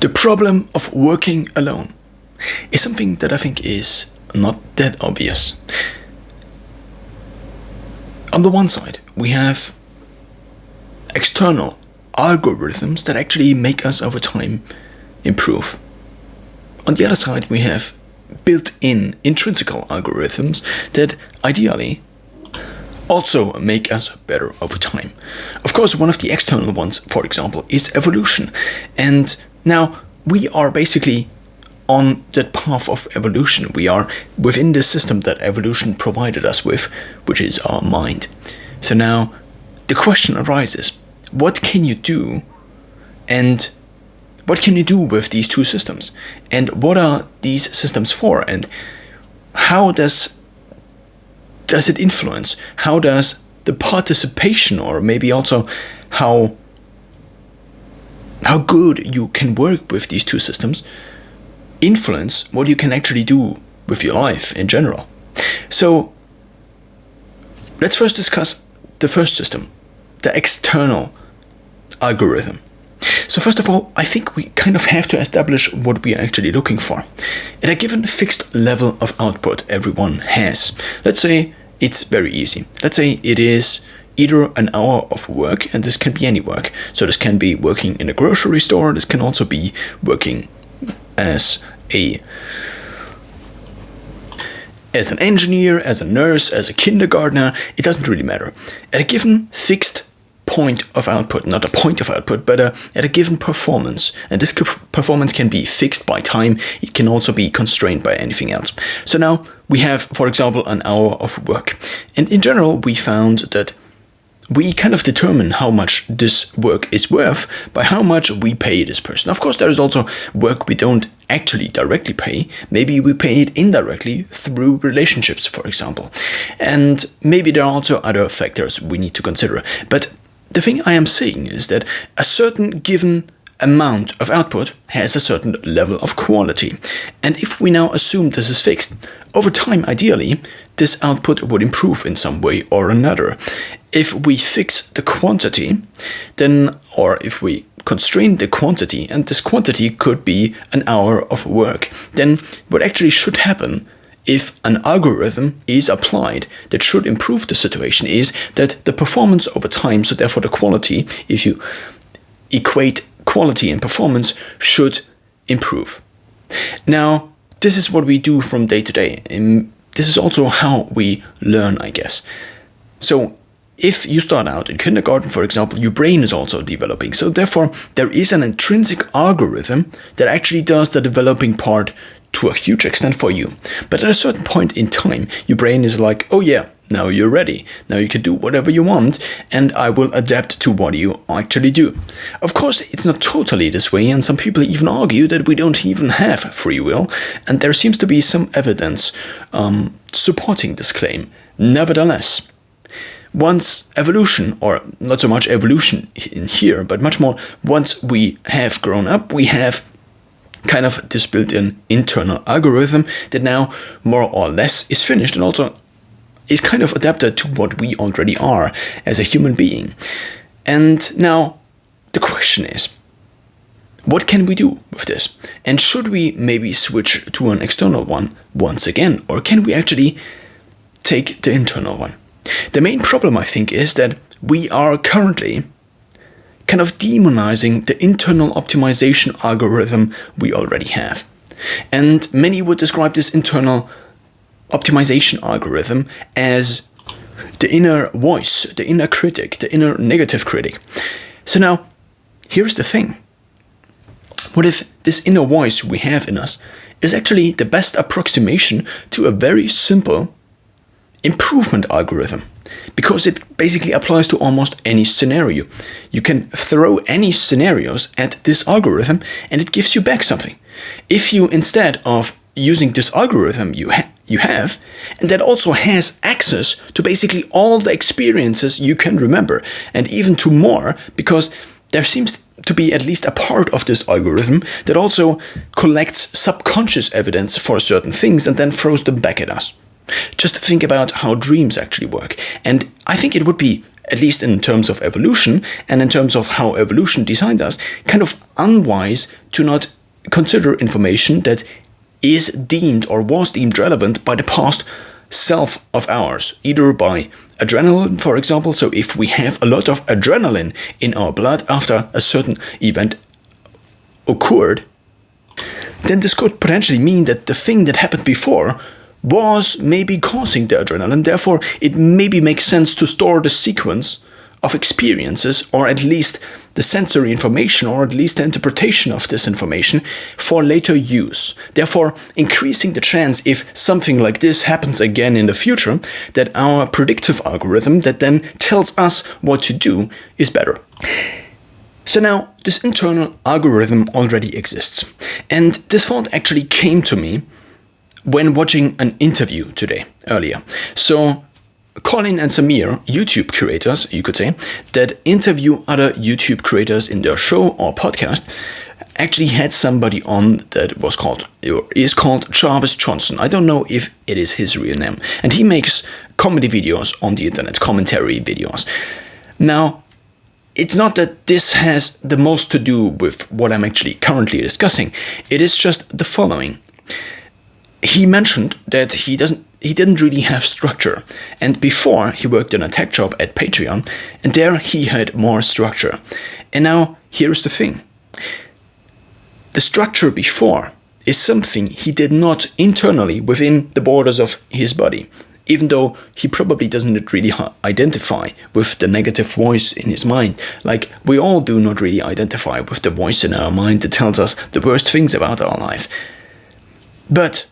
The problem of working alone is something that I think is not that obvious. On the one side, we have external algorithms that actually make us over time improve. On the other side, we have built-in intrinsical algorithms that ideally also make us better over time. Of course, one of the external ones, for example, is evolution. And now we are basically on that path of evolution. We are within the system that evolution provided us with, which is our mind. So now the question arises, what can you do, and what can you do with these two systems? And what are these systems for? And how does it influence? How does the participation, or maybe also how good you can work with these two systems, influence what you can actually do with your life in general? So let's first discuss the first system, the external algorithm. So first of all, I think we kind of have to establish what we are actually looking for. At a given fixed level of output everyone has, let's say it's very easy. Let's say it is either an hour of work, and this can be any work. So this can be working in a grocery store, this can also be working as an engineer, as a nurse, as a kindergartner. It doesn't really matter. At a given fixed point of output, not a point of output, but at a given performance, and this performance can be fixed by time, it can also be constrained by anything else. So now we have, for example, an hour of work, and in general we found that we kind of determine how much this work is worth by how much we pay this person. Of course, there is also work we don't actually directly pay. Maybe we pay it indirectly through relationships, for example. And maybe there are also other factors we need to consider. But the thing I am saying is that a certain given amount of output has a certain level of quality. And if we now assume this is fixed, over time, ideally, this output would improve in some way or another. If we fix the quantity, then, or if we constrain the quantity, and this quantity could be an hour of work, then what actually should happen if an algorithm is applied that should improve the situation is that the performance over time, so therefore the quality, if you equate quality and performance, should improve. Now, this is what we do from day to day, and this is also how we learn, I guess. So if you start out in kindergarten, for example, your brain is also developing. So therefore, there is an intrinsic algorithm that actually does the developing part to a huge extent for you. But at a certain point in time, your brain is like, oh yeah, now you're ready. Now you can do whatever you want, and I will adapt to what you actually do. Of course, it's not totally this way, and some people even argue that we don't even have free will, and there seems to be some evidence supporting this claim. Nevertheless, once evolution, or not so much evolution in here, but much more, once we have grown up, we have kind of this built-in internal algorithm that now more or less is finished and also is kind of adapted to what we already are as a human being. And now the question is, what can we do with this? And should we maybe switch to an external one once again, or can we actually take the internal one? The main problem, I think, is that we are currently kind of demonizing the internal optimization algorithm we already have. And many would describe this internal optimization algorithm as the inner voice, the inner critic, the inner negative critic. So now, here's the thing. What if this inner voice we have in us is actually the best approximation to a very simple improvement algorithm? Because it basically applies to almost any scenario. You can throw any scenarios at this algorithm and it gives you back something. If you, instead of using this algorithm you have, and that also has access to basically all the experiences you can remember, and even to more, because there seems to be at least a part of this algorithm that also collects subconscious evidence for certain things and then throws them back at us. Just think about how dreams actually work. And I think it would be at least in terms of evolution and in terms of how evolution designed us, kind of unwise to not consider information that is deemed or was deemed relevant by the past self of ours, either by adrenaline, for example. So if we have a lot of adrenaline in our blood after a certain event occurred, then this could potentially mean that the thing that happened before was maybe causing the adrenaline. Therefore, it maybe makes sense to store the sequence of experiences, or at least the sensory information, or at least the interpretation of this information for later use. Therefore, increasing the chance, if something like this happens again in the future, that our predictive algorithm that then tells us what to do is better. So now, this internal algorithm already exists. And this thought actually came to me when watching an interview today, earlier. So Colin and Samir, YouTube creators, you could say, that interview other YouTube creators in their show or podcast, actually had somebody on that is called Jarvis Johnson. I don't know if it is his real name. And he makes comedy videos on the internet, commentary videos. Now, it's not that this has the most to do with what I'm actually currently discussing. It is just the following. He mentioned that he didn't really have structure. And before, he worked in a tech job at Patreon, and there he had more structure. And now, here's the thing. The structure before is something he did not internally within the borders of his body, even though he probably doesn't really identify with the negative voice in his mind. Like, we all do not really identify with the voice in our mind that tells us the worst things about our life. But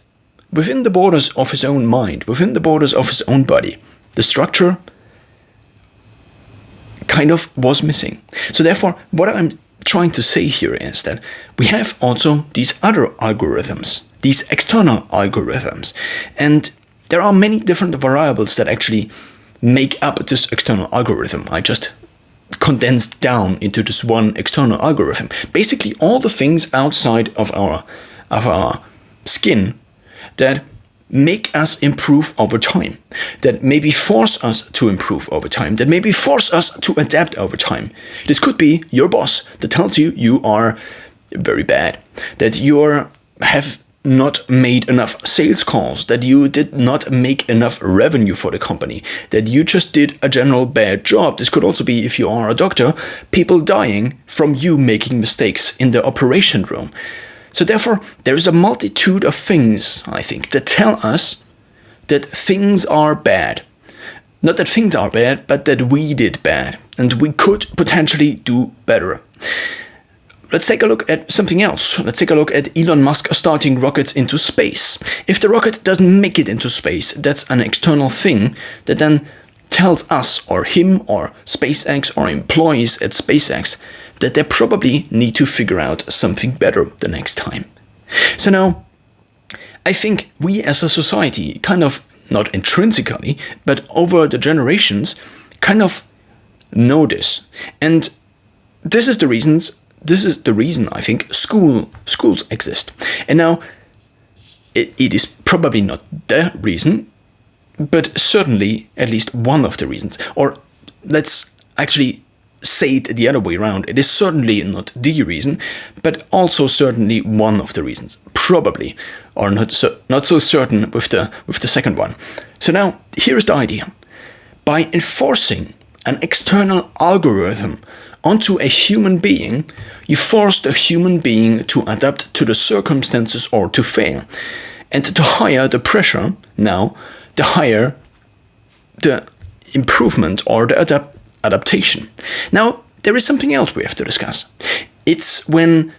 within the borders of his own mind, within the borders of his own body, the structure kind of was missing. So therefore, what I'm trying to say here is that we have also these other algorithms, these external algorithms. And there are many different variables that actually make up this external algorithm. I just condensed down into this one external algorithm. Basically, all the things outside of our skin that make us improve over time, that maybe force us to improve over time, that maybe force us to adapt over time. This could be your boss that tells you you are very bad, that you have not made enough sales calls, that you did not make enough revenue for the company, that you just did a general bad job. This could also be, if you are a doctor, people dying from you making mistakes in the operation room. So therefore, there is a multitude of things, I think, that tell us that things are bad. Not that things are bad, but that we did bad, and we could potentially do better. Let's take a look at something else. Let's take a look at Elon Musk starting rockets into space. If the rocket doesn't make it into space, that's an external thing that then tells us, or him, or SpaceX, or employees at SpaceX, that they probably need to figure out something better the next time. So now, I think we as a society, kind of, not intrinsically, but over the generations, kind of know this. And this is the reason I think schools exist. And now, it is probably not the reason, but certainly at least one of the reasons. Or let's actually say it the other way around. It is certainly not the reason, but also certainly one of the reasons. Probably, or not so certain with the second one. So now, here is the idea. By enforcing an external algorithm onto a human being, you force the human being to adapt to the circumstances or to fail. And the higher the pressure, now, the higher the improvement or the adaptation. Now, there is something else we have to discuss. It's when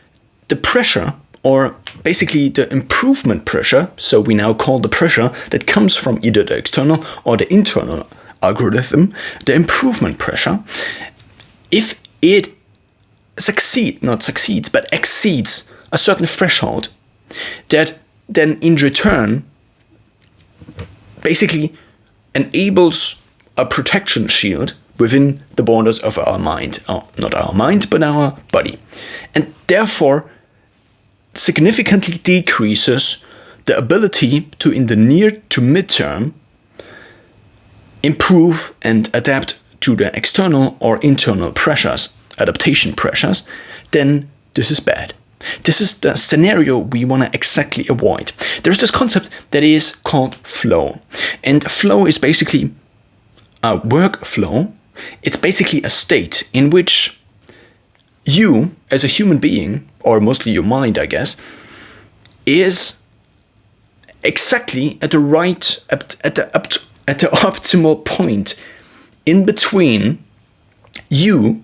the pressure, or basically the improvement pressure, so we now call the pressure that comes from either the external or the internal algorithm, the improvement pressure, if it exceeds a certain threshold, that then in return basically enables a protection shield within the borders of our mind. Not our mind, but our body. And therefore significantly decreases the ability to, in the near to midterm, improve and adapt to the external or internal pressures, adaptation pressures, then this is bad. This is the scenario we want to exactly avoid. There's this concept that is called flow. And flow is basically a workflow. It's basically a state in which you, as a human being, or mostly your mind, I guess, is exactly at the right, at the optimal point in between you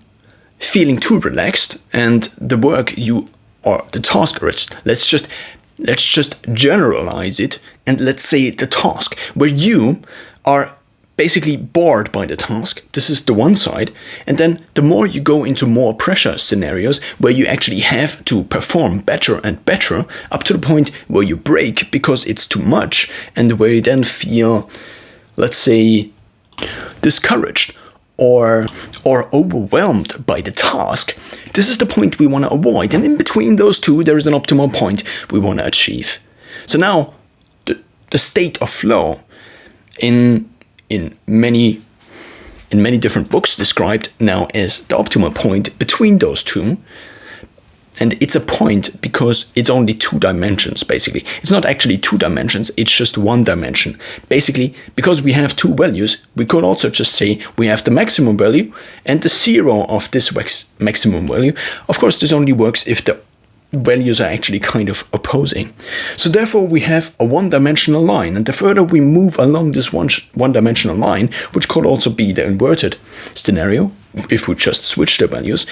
feeling too relaxed and the work you, or the task, let's just generalize it, and let's say the task, where you are basically bored by the task. This is the one side. And then the more you go into more pressure scenarios where you actually have to perform better and better, up to the point where you break because it's too much, and where you then feel, let's say, discouraged or overwhelmed by the task. This is the point we want to avoid. And in between those two, there is an optimal point we want to achieve. So now, the state of flow in many different books described now as the optimal point between those two. And it's a point because it's only 2 dimensions, basically. It's not actually 2 dimensions, it's just 1 dimension. Basically, because we have 2 values, we could also just say we have the maximum value and the zero of this maximum value. Of course, this only works if the values are actually kind of opposing. So therefore, we have a 1-dimensional line. And the further we move along this one-dimensional line, which could also be the inverted scenario, if we just switch the values,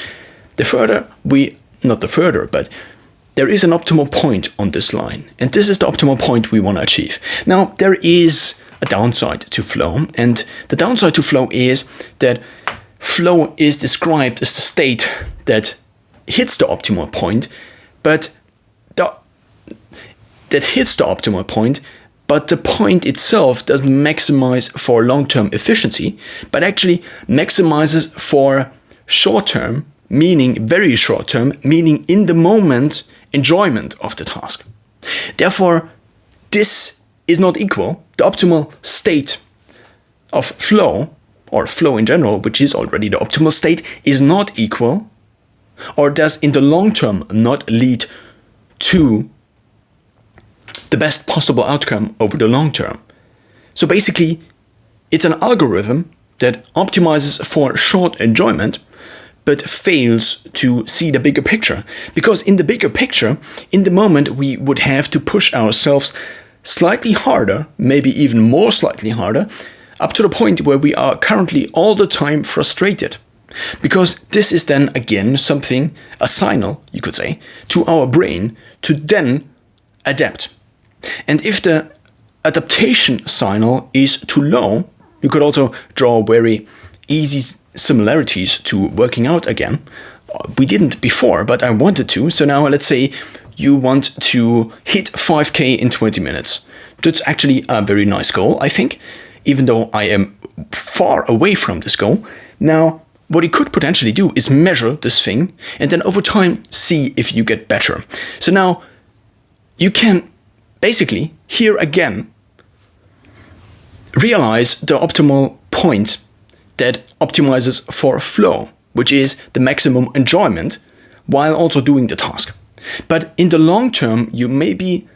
the further we... Not the further, but there is an optimal point on this line. And this is the optimal point we want to achieve. Now, there is a downside to flow. And the downside to flow is that flow is described as the state that hits the optimal point, but the point itself doesn't maximize for long-term efficiency, but actually maximizes for short-term, meaning very short term, meaning in the moment enjoyment of the task. Therefore, this is not equal. The optimal state of flow, or flow in general, which is already the optimal state, is not equal, or does in the long term not lead to the best possible outcome over the long term. So basically, it's an algorithm that optimizes for short enjoyment, but fails to see the bigger picture. Because in the bigger picture, in the moment, we would have to push ourselves slightly harder, maybe even more slightly harder, up to the point where we are currently all the time frustrated. Because this is then again something, a signal, you could say, to our brain to then adapt. And if the adaptation signal is too low, you could also draw very easy similarities to working out again. We didn't before, but I wanted to. So now let's say you want to hit 5K in 20 minutes. That's actually a very nice goal, I think, even though I am far away from this goal. Now, what you could potentially do is measure this thing and then over time see if you get better. So now you can basically here again realize the optimal point that optimizes for flow, which is the maximum enjoyment while also doing the task. But in the long term, you maybe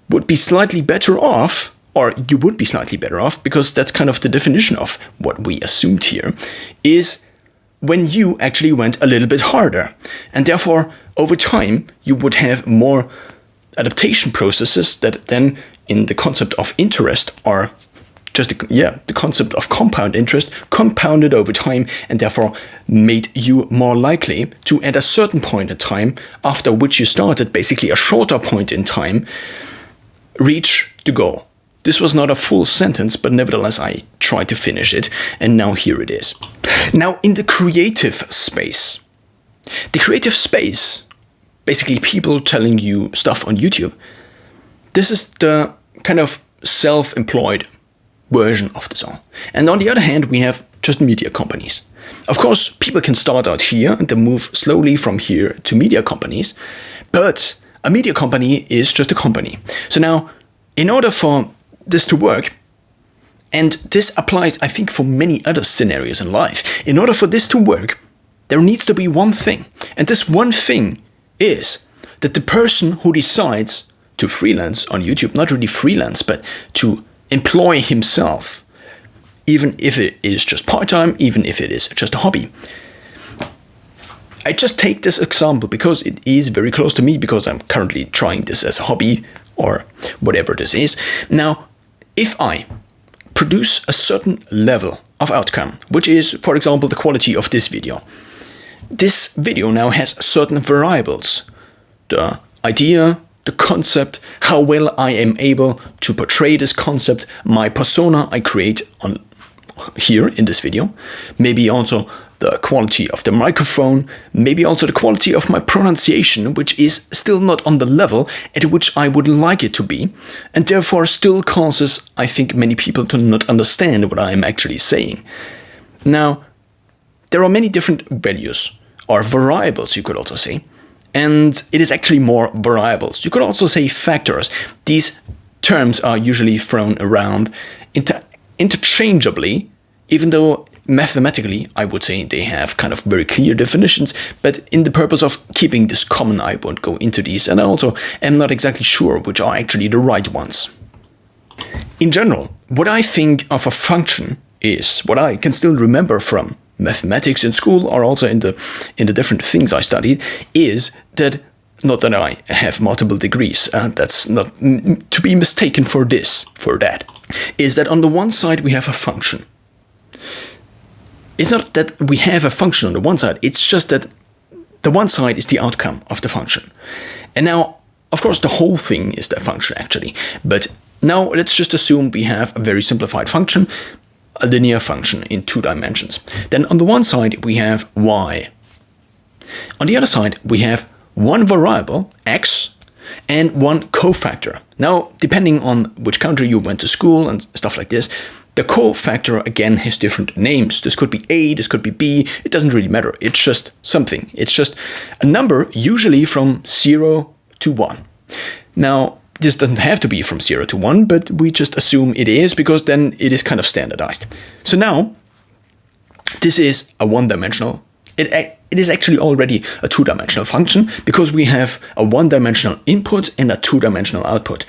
would be slightly better off, or you would be slightly better off, because that's kind of the definition of what we assumed here, is when you actually went a little bit harder. And therefore, over time, you would have more adaptation processes that then, in the concept of interest, are just the concept of compound interest compounded over time, and therefore made you more likely to, at a certain point in time, after which you started, basically a shorter point in time, reach the goal. This was not a full sentence, but nevertheless I tried to finish it, and now here it is. Now, in the creative space, basically people telling you stuff on YouTube, this is the kind of self-employed version of this all. And on the other hand, we have just media companies. Of course, people can start out here and then move slowly from here to media companies, but a media company is just a company. So now, in order for this to work, And this applies, I think, for many other scenarios in life. In order for this to work, there needs to be one thing. And this one thing is that the person who decides to freelance on YouTube, not really freelance, but to employ himself, even if it is just part-time, even if it is just a hobby. I just take this example because it is very close to me, because I'm currently trying this as a hobby or whatever this is. Now, if I produce a certain level of outcome, which is, for example, the quality of this video. This video now has certain variables. The idea, the concept, how well I am able to portray this concept, my persona I create on here in this video, maybe also the quality of the microphone, maybe also the quality of my pronunciation, which is still not on the level at which I would like it to be, and therefore still causes, I think, many people to not understand what I am actually saying. Now, there are many different values, or variables you could also say, and it is actually more variables. You could also say factors. These terms are usually thrown around interchangeably, even though mathematically, I would say they have kind of very clear definitions, but in the purpose of keeping this common, I won't go into these, and I also am not exactly sure which are actually the right ones. In general, what I think of a function is, what I can still remember from mathematics in school, or also in the different things I studied, is that, not that I have multiple degrees, that's not to be mistaken for that, is that on the one side we have a function. It's not that we have a function on the one side, it's just that the one side is the outcome of the function. And now, of course, the whole thing is the function actually. But now let's just assume we have a very simplified function, a linear function in 2 dimensions. Then on the one side we have y. On the other side we have one variable, x, and one cofactor. Now, depending on which country you went to school and stuff like this, the cofactor again has different names. This could be A, this could be B, it doesn't really matter. It's just something. It's just a number, usually from 0 to 1. Now, this doesn't have to be from 0 to 1, but we just assume it is, because then it is kind of standardized. So now, this is a one-dimensional. It is actually already a 2-dimensional function, because we have a 1-dimensional input and a 2-dimensional output.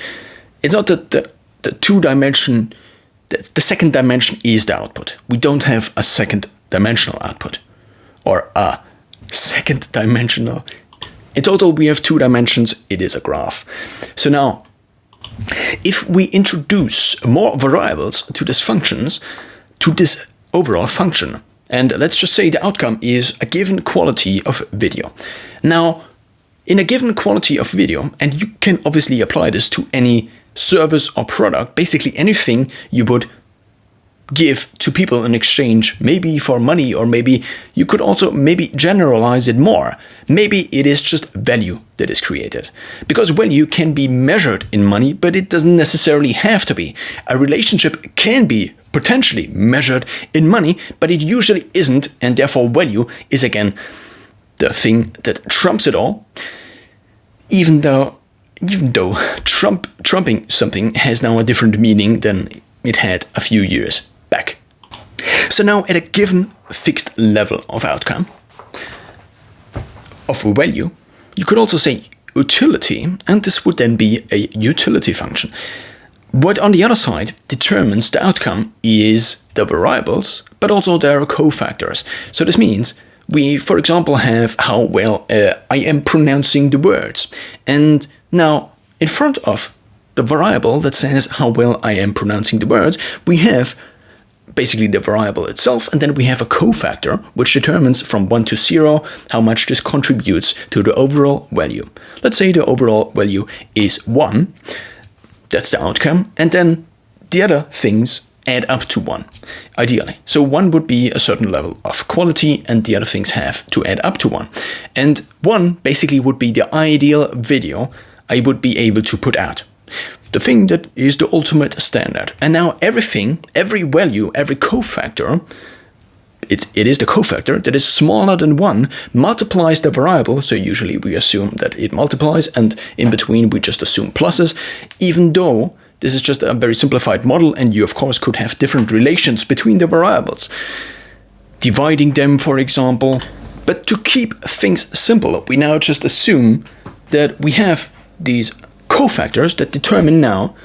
It's not that the 2-dimension, the second dimension is the output. We don't have a second dimensional output, or a second dimensional. In total, we have 2 dimensions. It is a graph. So now, if we introduce more variables to these functions, to this overall function, and let's just say the outcome is a given quality of video. Now, in a given quality of video, and you can obviously apply this to any service or product, basically anything you would give to people in exchange, maybe for money, or maybe you could also maybe generalize it more. Maybe it is just value that is created. Because value can be measured in money, but it doesn't necessarily have to be. A relationship can be potentially measured in money, but it usually isn't, and therefore value is again the thing that trumps it all, even though trumping something has now a different meaning than it had a few years back. So now at a given fixed level of outcome, of value, you could also say utility, and this would then be a utility function. What on the other side determines the outcome is the variables, but also their cofactors. So this means we, for example, have how well I am pronouncing the words. And now, in front of the variable that says how well I am pronouncing the words, we have basically the variable itself, and then we have a cofactor, which determines from 1 to 0 how much this contributes to the overall value. Let's say the overall value is 1. That's the outcome, and then the other things add up to 1, ideally. So 1 would be a certain level of quality, and the other things have to add up to 1. And 1 basically would be the ideal video I would be able to put out. The thing that is the ultimate standard. And now everything, every value, every cofactor, it is the cofactor that is smaller than 1, multiplies the variable. So usually we assume that it multiplies, and in between we just assume pluses, even though this is just a very simplified model, and you of course could have different relations between the variables, dividing them, for example. But to keep things simple, we now just assume that we have these cofactors that determine now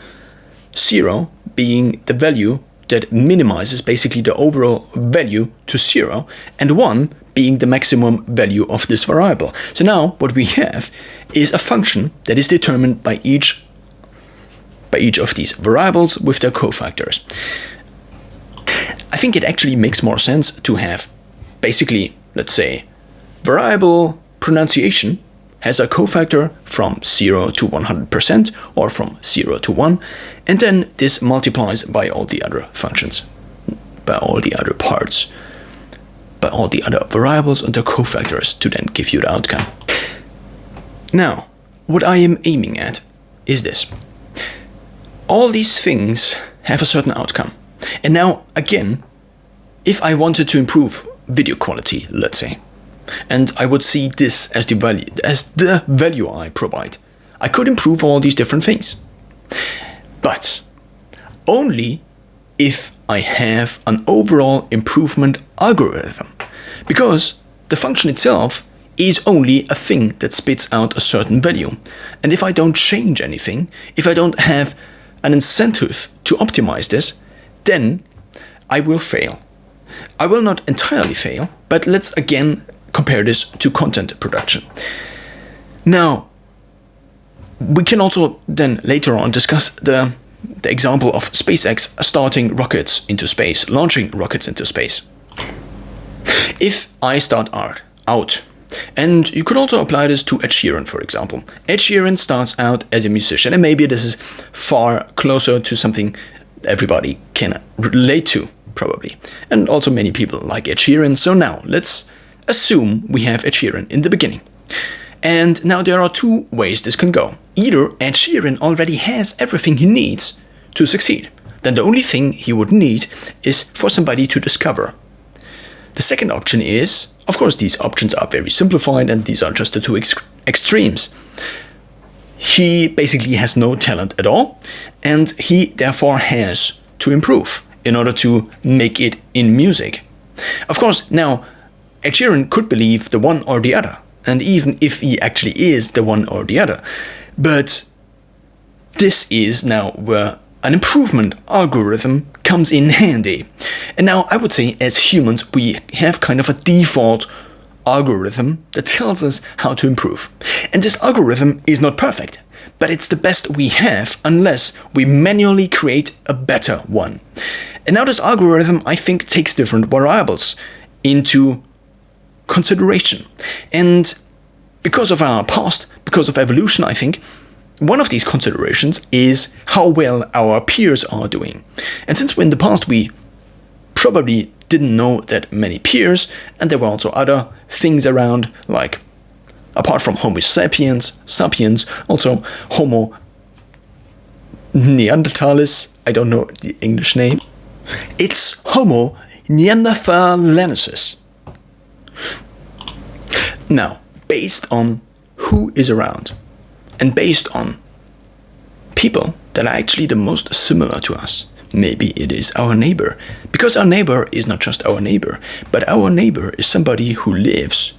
0 being the value that minimizes basically the overall value to 0, and 1 being the maximum value of this variable. So now what we have is a function that is determined by each of these variables with their cofactors. I think it actually makes more sense to have basically, let's say, variable pronunciation has a cofactor from 0 to 100% or from 0 to 1, and then this multiplies by all the other functions, by all the other parts, by all the other variables and their cofactors to then give you the outcome. Now, what I am aiming at is this. All these things have a certain outcome. And now, again, if I wanted to improve video quality, let's say, and I would see this as the value I provide, I could improve all these different things. But only if I have an overall improvement algorithm, because the function itself is only a thing that spits out a certain value. And if I don't change anything, if I don't have an incentive to optimize this, then I will fail. I will not entirely fail, but let's again compare this to content production. Now, we can also then later on discuss the example of SpaceX starting rockets into space, launching rockets into space. If I start out, and you could also apply this to Ed Sheeran, for example. Ed Sheeran starts out as a musician, and maybe this is far closer to something everybody can relate to, probably. And also many people like Ed Sheeran. So now, let's assume we have Ed Sheeran in the beginning. And now there are two ways this can go. Either Ed Sheeran already has everything he needs to succeed. Then the only thing he would need is for somebody to discover. The second option is, of course these options are very simplified and these are just the two extremes. He basically has no talent at all, and he therefore has to improve in order to make it in music. Of course, now Ed Sheeran could believe the one or the other, and even if he actually is the one or the other. But this is now where an improvement algorithm comes in handy. And now I would say as humans we have kind of a default algorithm that tells us how to improve. And this algorithm is not perfect, but it's the best we have unless we manually create a better one. And now this algorithm, I think, takes different variables into consideration. And because of our past, because of evolution, I think, one of these considerations is how well our peers are doing. And since in the past we probably didn't know that many peers, and there were also other things around, like apart from Homo sapiens, also Homo neanderthalis, I don't know the English name. It's Homo neanderthalensis. Now, based on who is around, and based on people that are actually the most similar to us, maybe it is our neighbor. Because our neighbor is not just our neighbor, but our neighbor is somebody who lives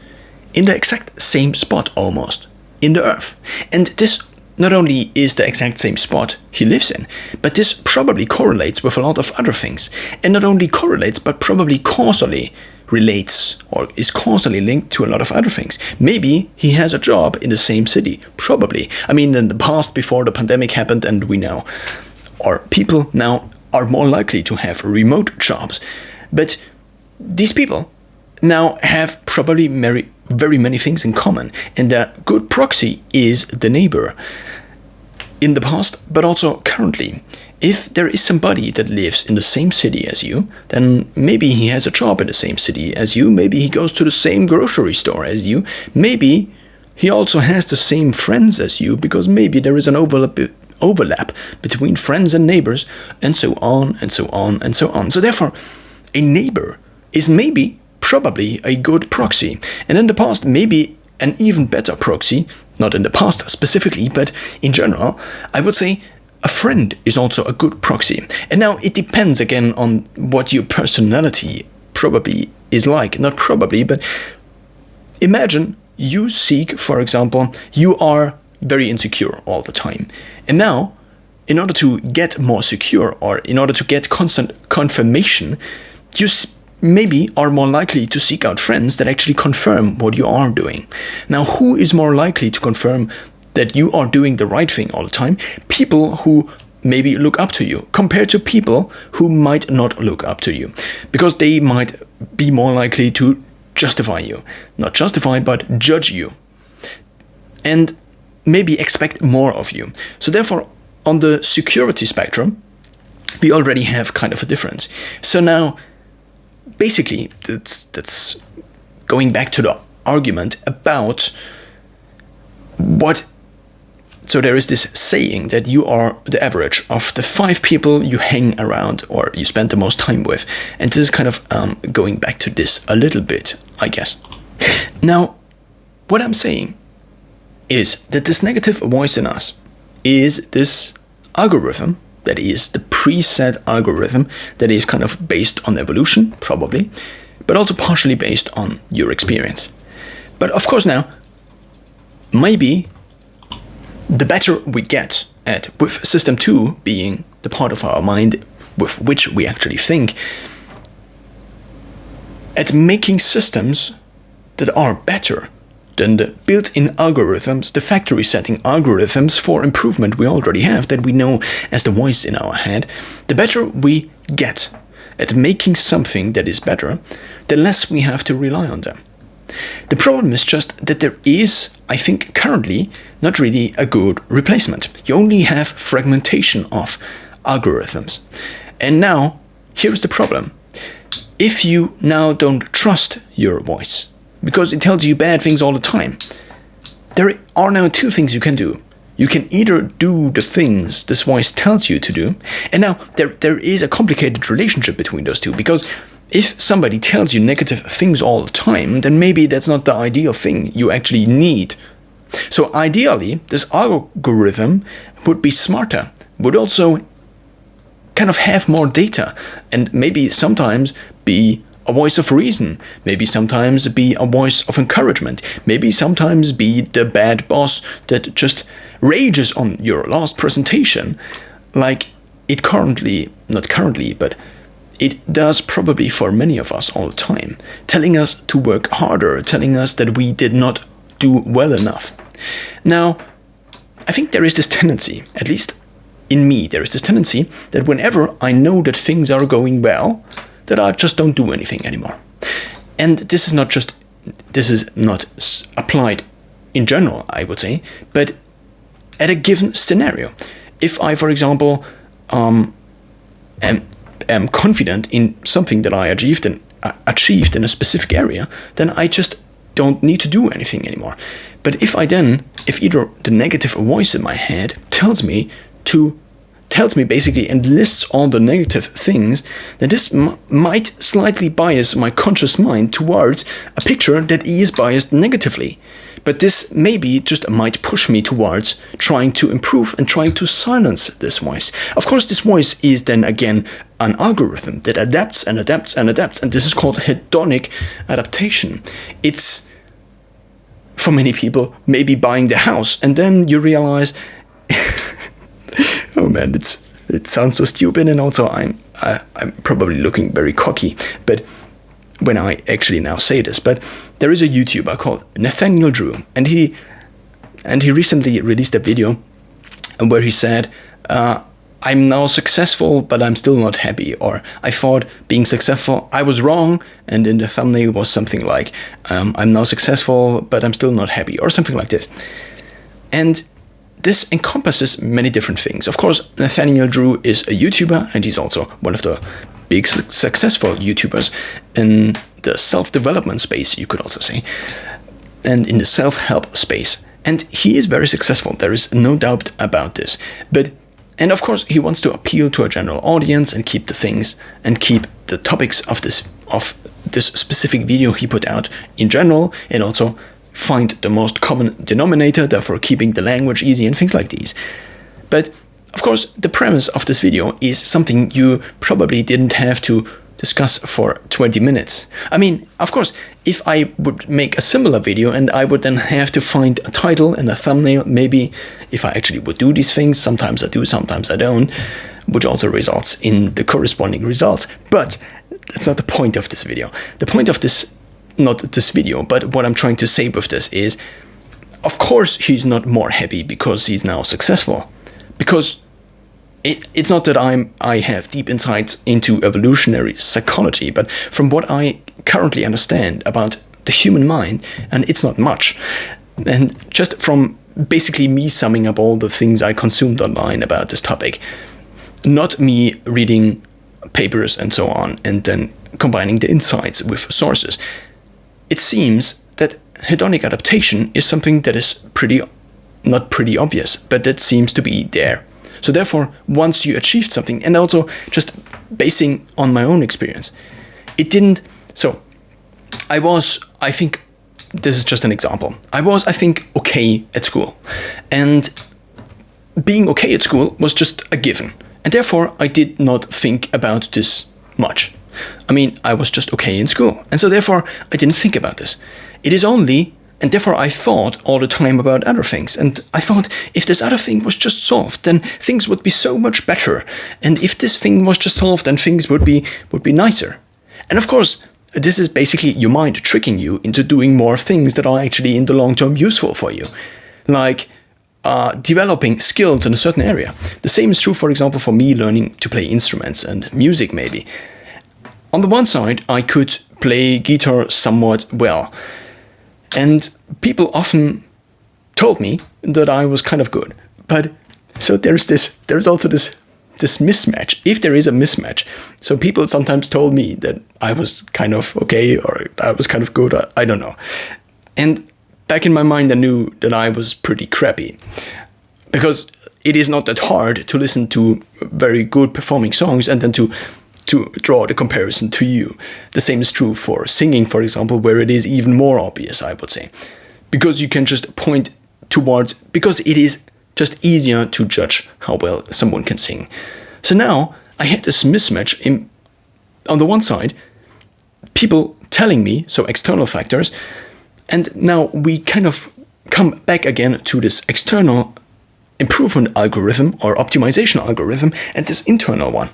in the exact same spot almost, in the earth. And this not only is the exact same spot he lives in, but this probably correlates with a lot of other things. And not only correlates, but probably causally relates or is causally linked to a lot of other things. Maybe he has a job in the same city, probably. I mean, in the past, before the pandemic happened, and we now, or people now are more likely to have remote jobs. But these people now have probably very many things in common, and a good proxy is the neighbor. In the past, but also currently, if there is somebody that lives in the same city as you, then maybe he has a job in the same city as you, maybe he goes to the same grocery store as you, maybe he also has the same friends as you, because maybe there is an overlap between friends and neighbors, and so on, and so on, and so on. So therefore, a neighbor is probably a good proxy, and in the past, maybe an even better proxy, not in the past specifically, but in general, I would say a friend is also a good proxy. And now it depends again on what your personality probably is like. Not probably, but imagine you seek, for example, you are very insecure all the time. And now, in order to get more secure, or in order to get constant confirmation, you maybe are more likely to seek out friends that actually confirm what you are doing. Now, who is more likely to confirm that you are doing the right thing all the time? People who maybe look up to you, compared to people who might not look up to you, because they might be more likely to justify you. Not justify, but judge you. And maybe expect more of you. So therefore, on the security spectrum, we already have kind of a difference. So now, basically, that's going back to the argument about what. So there is this saying that you are the average of the 5 people you hang around or you spend the most time with. And this is kind of going back to this a little bit, I guess. Now, what I'm saying is that this negative voice in us is this algorithm, that is the preset algorithm that is kind of based on evolution, probably, but also partially based on your experience. But of course now, maybe the better we get at, with system 2 being the part of our mind with which we actually think, at making systems that are better than the built-in algorithms, the factory setting algorithms for improvement we already have, that we know as the voice in our head, the better we get at making something that is better, the less we have to rely on them. The problem is just that there is, I think currently, not really a good replacement. You only have fragmentation of algorithms. And now, here's the problem. If you now don't trust your voice, because it tells you bad things all the time, there are now 2 things you can do. You can either do the things this voice tells you to do, and now there is a complicated relationship between those two, because if somebody tells you negative things all the time, then maybe that's not the ideal thing you actually need. So ideally, this algorithm would be smarter, would also kind of have more data, and maybe sometimes be a voice of reason, maybe sometimes be a voice of encouragement, maybe sometimes be the bad boss that just rages on your last presentation, like it not currently, but it does probably for many of us all the time, telling us to work harder, telling us that we did not do well enough. Now, I think there is this tendency, at least in me, there is this tendency that whenever I know that things are going well, that I just don't do anything anymore. And this is not applied in general, I would say, but at a given scenario. If I, for example, am confident in something that I achieved in a specific area, then I just don't need to do anything anymore. But if either the negative voice in my head tells me basically and lists all the negative things, then this might slightly bias my conscious mind towards a picture that is biased negatively. But this maybe just might push me towards trying to improve and trying to silence this voice. Of course, this voice is then again an algorithm that adapts and adapts and adapts, and this is called hedonic adaptation. It's, for many people, maybe buying the house, and then you realize, oh man, it sounds so stupid, and also I'm probably looking very cocky, but when I actually now say this, but there is a YouTuber called Nathaniel Drew, and he recently released a video where he said, I'm now successful, but I'm still not happy, or I thought being successful, I was wrong, and in the thumbnail was something like, I'm now successful, but I'm still not happy, or something like this. And this encompasses many different things. Of course, Nathaniel Drew is a YouTuber, and he's also one of the big successful YouTubers in the self-development space, you could also say, and in the self-help space. And he is very successful, there is no doubt about this. And of course, he wants to appeal to a general audience and keep the topics of this specific video he put out in general, and also find the most common denominator, therefore keeping the language easy and things like these. But of course, the premise of this video is something you probably didn't have to discuss for 20 minutes. I mean, of course, if I would make a similar video and I would then have to find a title and a thumbnail, maybe if I actually would do these things, sometimes I do, sometimes I don't, which also results in the corresponding results. But that's not the point of this video. The point of this, not this video, but what I'm trying to say with this is, of course, he's not more happy because he's now successful. Because it's not that I have deep insights into evolutionary psychology, but from what I currently understand about the human mind, and it's not much, and just from basically me summing up all the things I consumed online about this topic, not me reading papers and so on, and then combining the insights with sources, it seems that hedonic adaptation is something that is not pretty obvious, but that seems to be there. So therefore, once you achieved something, and also just basing on my own experience, it didn't. So I think, this is just an example. I think, okay at school. And being okay at school was just a given. And therefore, I did not think about this much. I mean, I was just okay in school. And so therefore, I didn't think about this. It is only. And therefore I thought all the time about other things. And I thought, if this other thing was just solved, then things would be so much better. And if this thing was just solved, then things would be nicer. And of course, this is basically your mind tricking you into doing more things that are actually in the long term useful for you. Like developing skills in a certain area. The same is true, for example, for me learning to play instruments and music maybe. On the one side, I could play guitar somewhat well. And people often told me that I was kind of good. But so there's also this mismatch, if there is a mismatch. So people sometimes told me that I was kind of okay or I was kind of good, I don't know. And back in my mind, I knew that I was pretty crappy. Because it is not that hard to listen to very good performing songs and then to draw the comparison to you. The same is true for singing, for example, where it is even more obvious, I would say. Because you can just point towards, because it is just easier to judge how well someone can sing. So now I had this mismatch on the one side, people telling me, so external factors, and now we kind of come back again to this external improvement algorithm or optimization algorithm and this internal one.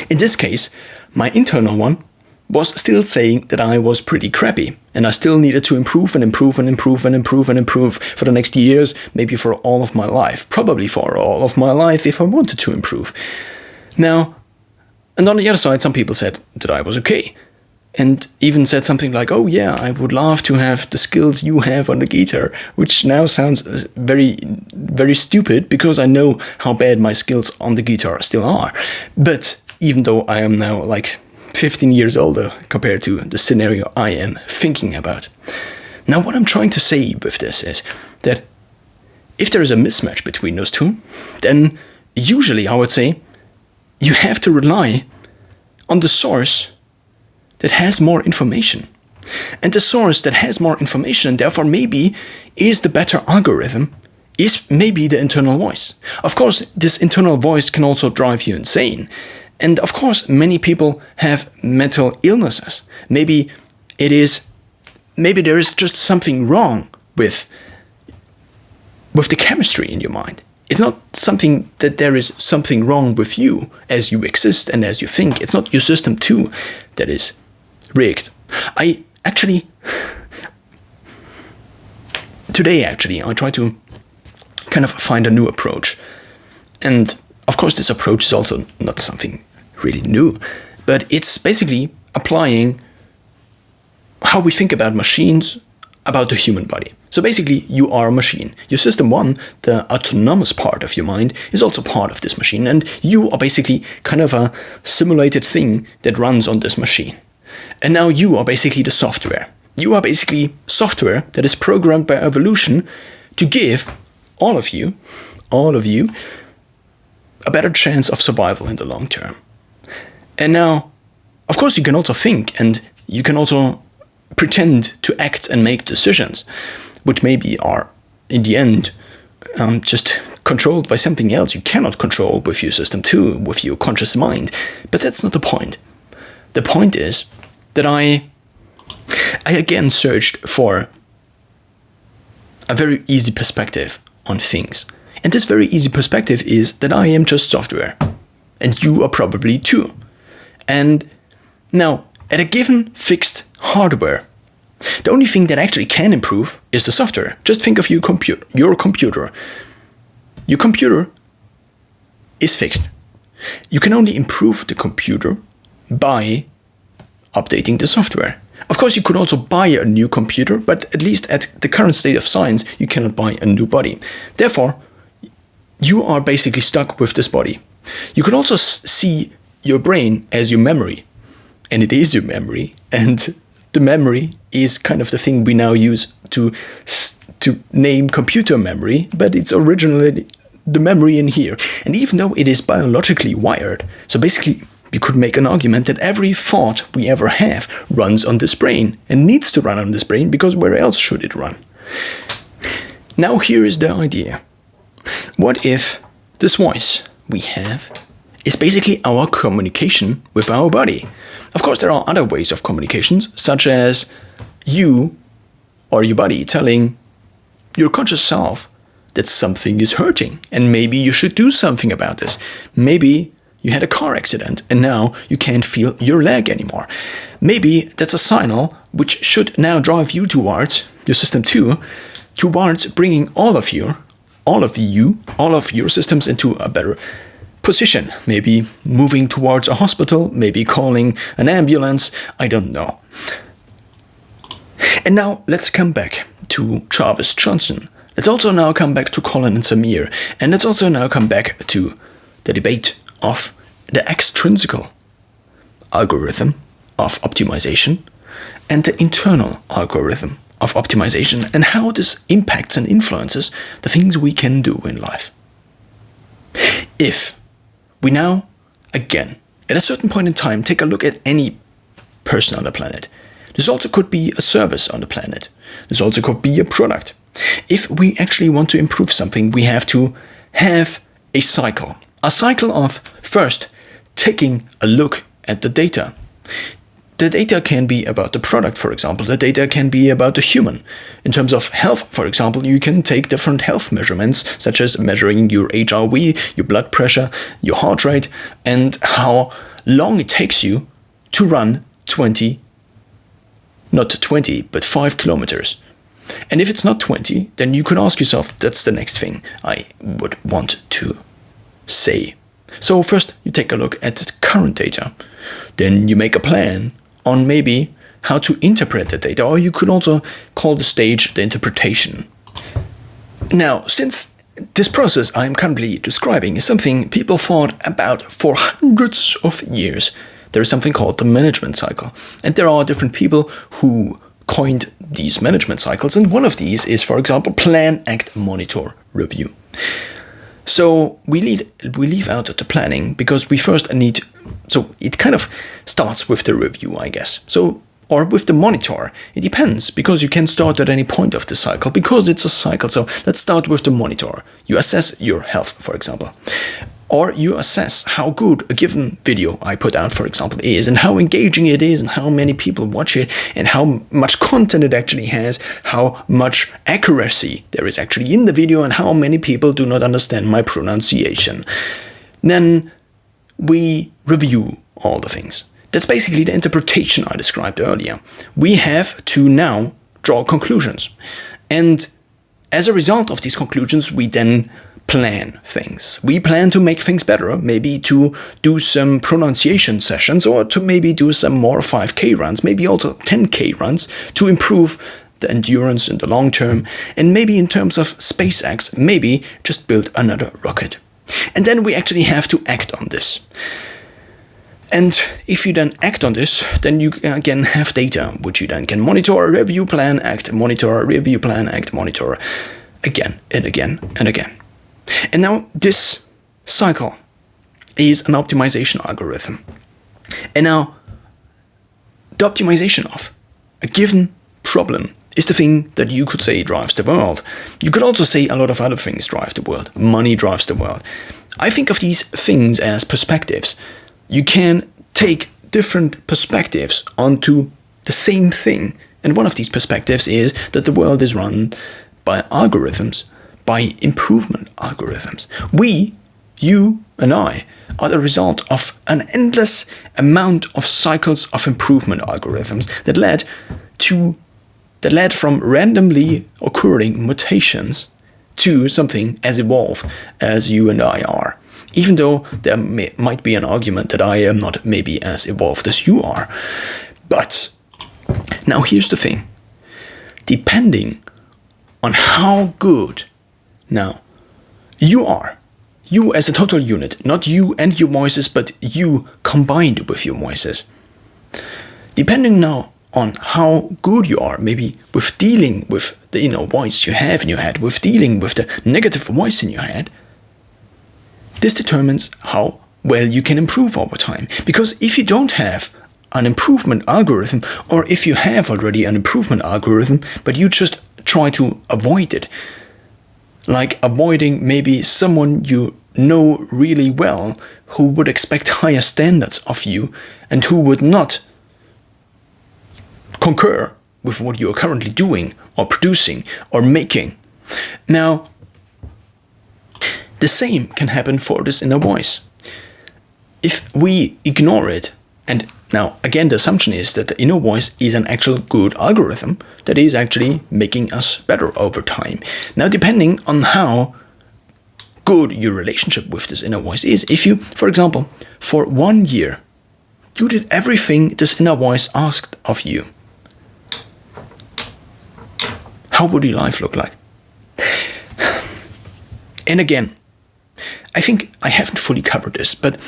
In this case, my internal one was still saying that I was pretty crappy and I still needed to improve and improve and improve and improve and improve for the next years, maybe for all of my life, probably for all of my life if I wanted to improve. Now, and on the other side, some people said that I was okay and even said something like, oh yeah, I would love to have the skills you have on the guitar, which now sounds very, very stupid because I know how bad my skills on the guitar still are. But even though I am now like 15 years older compared to the scenario I am thinking about. Now, what I'm trying to say with this is that if there is a mismatch between those two, then usually I would say you have to rely on the source that has more information. And the source that has more information, and therefore maybe is the better algorithm, is maybe the internal voice. Of course, this internal voice can also drive you insane. And of course, many people have mental illnesses. Maybe there is just something wrong with the chemistry in your mind. It's not something that there is something wrong with you as you exist and as you think. It's not your system too that is rigged. Today I try to kind of find a new approach. And of course, this approach is also not something really new, but it's basically applying how we think about machines, about the human body. So basically, you are a machine. Your system one, the autonomous part of your mind, is also part of this machine, and you are basically kind of a simulated thing that runs on this machine. And now you are basically the software. You are basically software that is programmed by evolution to give all of you, a better chance of survival in the long term. And now, of course, you can also think and you can also pretend to act and make decisions, which maybe are, in the end, just controlled by something else you cannot control with your system 2, with your conscious mind. But that's not the point. The point is that I again searched for a very easy perspective on things. And this very easy perspective is that I am just software. And you are probably too. And now, at a given fixed hardware, the only thing that actually can improve is the software. Just think of your computer. Your computer is fixed. You can only improve the computer by updating the software. Of course, you could also buy a new computer, but at least at the current state of science, you cannot buy a new body. Therefore, you are basically stuck with this body. You could also see your brain as your memory, and it is your memory, and the memory is kind of the thing we now use to name computer memory, but it's originally the memory in here. And even though it is biologically wired, so basically you could make an argument that every thought we ever have runs on this brain and needs to run on this brain, because where else should it run? Now here is the idea. What if this voice we have is basically our communication with our body? Of course, there are other ways of communications, such as you or your body telling your conscious self that something is hurting and maybe you should do something about this. Maybe you had a car accident and now you can't feel your leg anymore. Maybe that's a signal which should now drive you towards your system 2, towards bringing all of your systems into a better position. Maybe moving towards a hospital, maybe calling an ambulance, I don't know. And now let's come back to Jarvis Johnson. Let's also now come back to Colin and Samir. And let's also now come back to the debate of the extrinsical algorithm of optimization and the internal algorithm of optimization, and how this impacts and influences the things we can do in life. If we now, again, at a certain point in time, take a look at any person on the planet, this also could be a service on the planet. This also could be a product. If we actually want to improve something, we have to have a cycle. A cycle of first taking a look at the data. The data can be about the product, for example. The data can be about the human. In terms of health, for example, you can take different health measurements, such as measuring your HRV, your blood pressure, your heart rate, and how long it takes you to run 5 kilometers. And if it's not 20, then you could ask yourself, that's the next thing I would want to say. So first, you take a look at the current data. Then you make a plan on maybe how to interpret the data, or you could also call the stage the interpretation. Now, since this process I'm currently describing is something people thought about for hundreds of years, there is something called the management cycle. And there are different people who coined these management cycles, and one of these is, for example, plan, act, monitor, review. So we leave out the planning because we first need, so it kind of starts with the review, I guess. So, or with the monitor, it depends, because you can start at any point of the cycle, because it's a cycle. So let's start with the monitor. You assess your health, for example. Or you assess how good a given video I put out, for example, is, and how engaging it is, and how many people watch it, and how much content it actually has, how much accuracy there is actually in the video, and how many people do not understand my pronunciation. Then we review all the things. That's basically the interpretation I described earlier. We have to now draw conclusions. And as a result of these conclusions, we then plan things. We plan to make things better, maybe to do some pronunciation sessions, or to maybe do some more 5K runs, maybe also 10K runs, to improve the endurance in the long term, and maybe in terms of SpaceX, maybe just build another rocket. And then we actually have to act on this. And if you then act on this, then you again have data, which you then can monitor, review, plan, act, monitor, review, plan, act, monitor, again and again and again. And now this cycle is an optimization algorithm. And now the optimization of a given problem is the thing that you could say drives the world. You could also say a lot of other things drive the world. Money drives the world. I think of these things as perspectives. You can take different perspectives onto the same thing. And one of these perspectives is that the world is run by algorithms, by improvement algorithms. We, you and I, are the result of an endless amount of cycles of improvement algorithms that led from randomly occurring mutations to something as evolved as you and I are. Even though there might be an argument that I am not maybe as evolved as you are. But now here's the thing. Depending on how good now you are, you as a total unit, not you and your voices, but you combined with your voices. Depending now on how good you are, maybe with dealing with the inner voice you have in your head, with dealing with the negative voice in your head, this determines how well you can improve over time. Because if you don't have an improvement algorithm, or if you have already an improvement algorithm, but you just try to avoid it, like avoiding maybe someone you know really well who would expect higher standards of you and who would not concur with what you are currently doing or producing or making. Now, the same can happen for this inner voice. If we ignore it, and now again the assumption is that the inner voice is an actual good algorithm that is actually making us better over time. Now, depending on how good your relationship with this inner voice is, if you, for example, for 1 year, you did everything this inner voice asked of you, how would your life look like? And again, I think I haven't fully covered this, but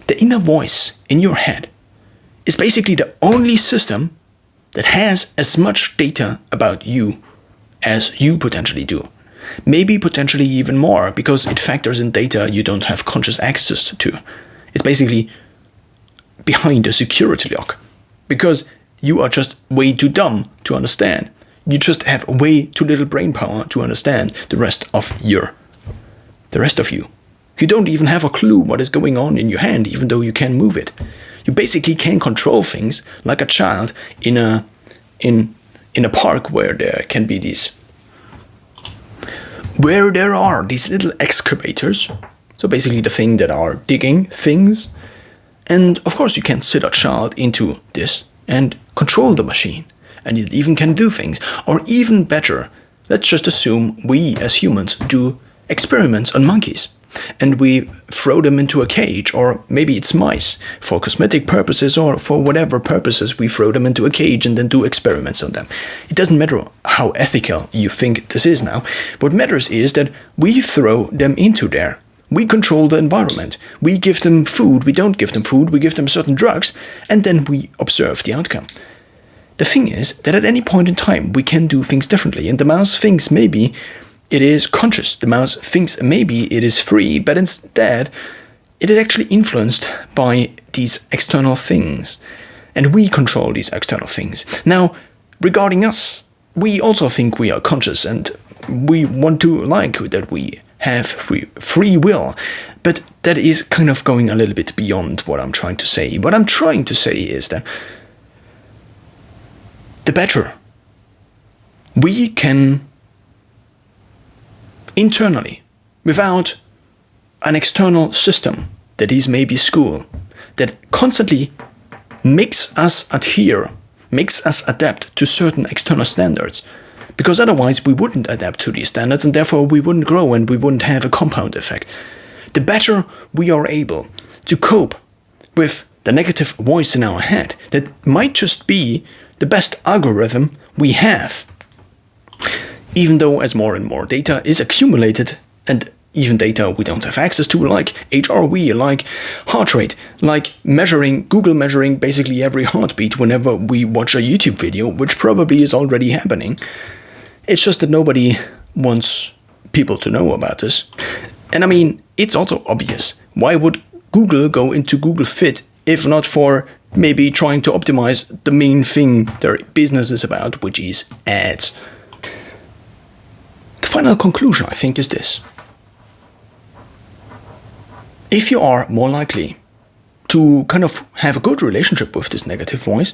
the inner voice in your head is basically the only system that has as much data about you as you potentially do. Maybe potentially even more, because it factors in data you don't have conscious access to. It's basically behind a security lock, because you are just way too dumb to understand. You just have way too little brain power to understand the rest of you. You don't even have a clue what is going on in your hand, even though you can move it. You basically can control things like a child in a park where there are these little excavators. So basically the thing that are digging things. And of course you can sit a child into this and control the machine. And it even can do things. Or even better, let's just assume we as humans do experiments on monkeys. And we throw them into a cage, or maybe it's mice, for cosmetic purposes or for whatever purposes. We throw them into a cage and then do experiments on them. It doesn't matter how ethical you think this is now. What matters is that we throw them into there. We control the environment. We give them food, we don't give them food, we give them certain drugs, and then we observe the outcome. The thing is that at any point in time we can do things differently, and the mouse thinks maybe it is conscious, the mouse thinks maybe it is free, but instead it is actually influenced by these external things, and we control these external things. Now, regarding us, we also think we are conscious, and we want to like that we have free will, but that is kind of going a little bit beyond what I'm trying to say. What I'm trying to say is that the better we can internally, without an external system that is maybe school, that constantly makes us adhere, makes us adapt to certain external standards, because otherwise we wouldn't adapt to these standards and therefore we wouldn't grow and we wouldn't have a compound effect. The better we are able to cope with the negative voice in our head, that might just be the best algorithm we have. Even though as more and more data is accumulated, and even data we don't have access to, like HRV, like heart rate, like Google measuring basically every heartbeat whenever we watch a YouTube video, which probably is already happening. It's just that nobody wants people to know about this. And I mean, it's also obvious. Why would Google go into Google Fit if not for maybe trying to optimize the main thing their business is about, which is ads. The final conclusion, I think, is this. If you are more likely to kind of have a good relationship with this negative voice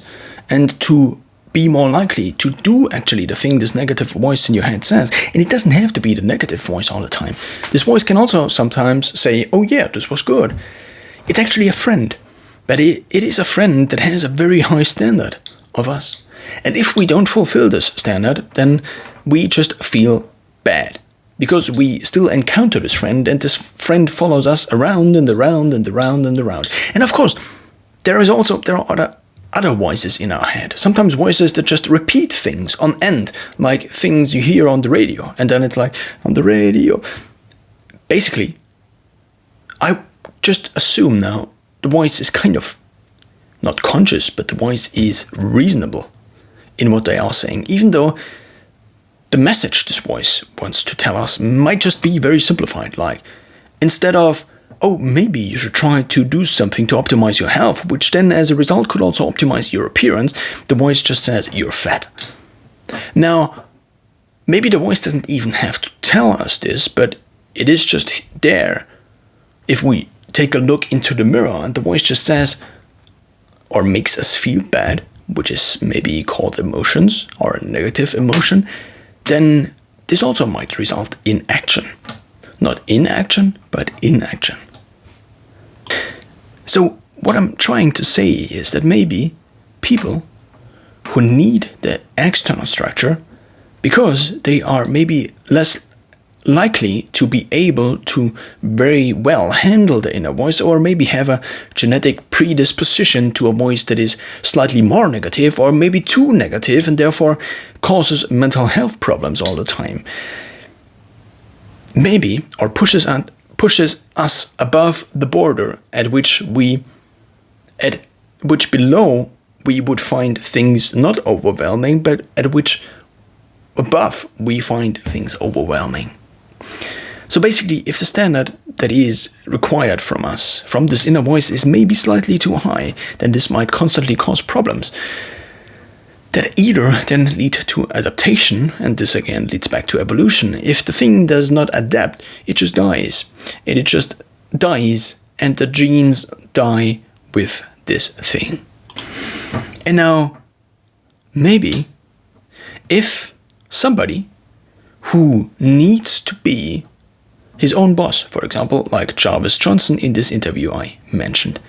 and to be more likely to do actually the thing this negative voice in your head says, and it doesn't have to be the negative voice all the time. This voice can also sometimes say, oh yeah, this was good. It's actually a friend, but it is a friend that has a very high standard of us. And if we don't fulfill this standard, then we just feel bad. Because we still encounter this friend, and this friend follows us around and around and around and around. And of course, there are other voices in our head. Sometimes voices that just repeat things on end, like things you hear on the radio. And then it's like, on the radio. Basically, I just assume now the voice is kind of not conscious, but the voice is reasonable in what they are saying, even though the message this voice wants to tell us might just be very simplified, like, instead of, oh, maybe you should try to do something to optimize your health, which then as a result could also optimize your appearance, the voice just says, you're fat. Now, maybe the voice doesn't even have to tell us this, but it is just there. If we take a look into the mirror and the voice just says, or makes us feel bad, which is maybe called emotions or a negative emotion, then this also might result in action. Not inaction, but inaction. So what I'm trying to say is that maybe people who need the external structure, because they are maybe less likely to be able to very well handle the inner voice, or maybe have a genetic predisposition to a voice that is slightly more negative or maybe too negative and therefore causes mental health problems all the time. Maybe, or pushes us above the border at which below we would find things not overwhelming, but at which above we find things overwhelming. So basically, if the standard that is required from us, from this inner voice, is maybe slightly too high, then this might constantly cause problems that either then lead to adaptation, and this again leads back to evolution. If the thing does not adapt, it just dies. And it just dies, and the genes die with this thing. And now, maybe, if somebody who needs to be his own boss, for example, like Jarvis Johnson in this interview I mentioned,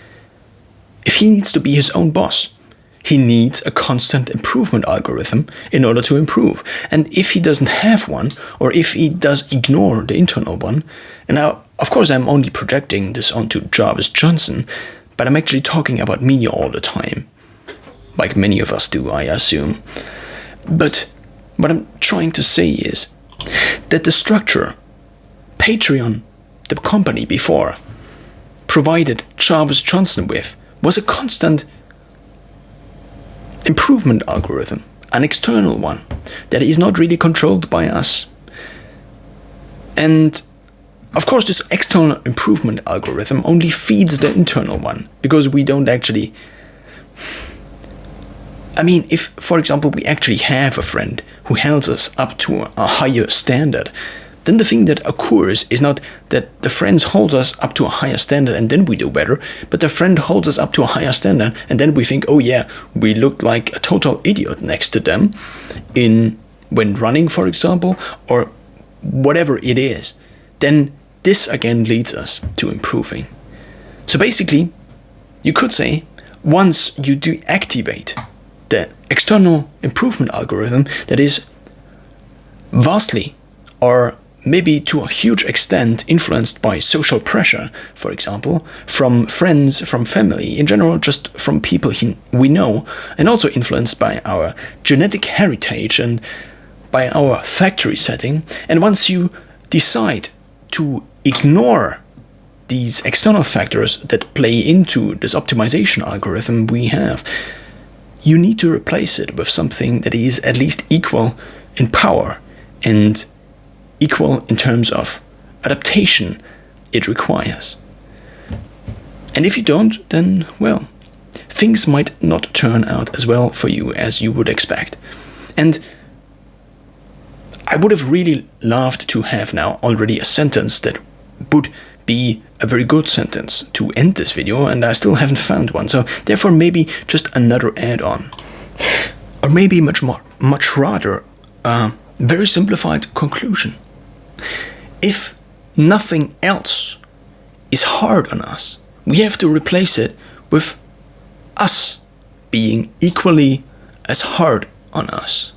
if he needs to be his own boss, he needs a constant improvement algorithm in order to improve. And if he doesn't have one, or if he does ignore the internal one, and now, of course, I'm only projecting this onto Jarvis Johnson, but I'm actually talking about me all the time, like many of us do, I assume. But what I'm trying to say is that the structure Patreon, the company before, provided Jarvis Johnson with was a constant improvement algorithm, an external one that is not really controlled by us. And of course, this external improvement algorithm only feeds the internal one, because we don't actually... I mean, if, for example, we actually have a friend who holds us up to a higher standard, then the thing that occurs is not that the friend holds us up to a higher standard and then we do better, but the friend holds us up to a higher standard and then we think, oh yeah, we look like a total idiot next to them when running, for example, or whatever it is. Then this again leads us to improving. So basically, you could say, once you deactivate the external improvement algorithm that is vastly, or maybe to a huge extent, influenced by social pressure, for example, from friends, from family, in general, just from people we know, and also influenced by our genetic heritage and by our factory setting. And once you decide to ignore these external factors that play into this optimization algorithm we have, you need to replace it with something that is at least equal in power and equal in terms of adaptation it requires. And if you don't, then, well, things might not turn out as well for you as you would expect. And I would have really loved to have now already a sentence that would be a very good sentence to end this video, and I still haven't found one. So therefore maybe just another add-on. Or maybe much rather a very simplified conclusion. If nothing else is hard on us, we have to replace it with us being equally as hard on us.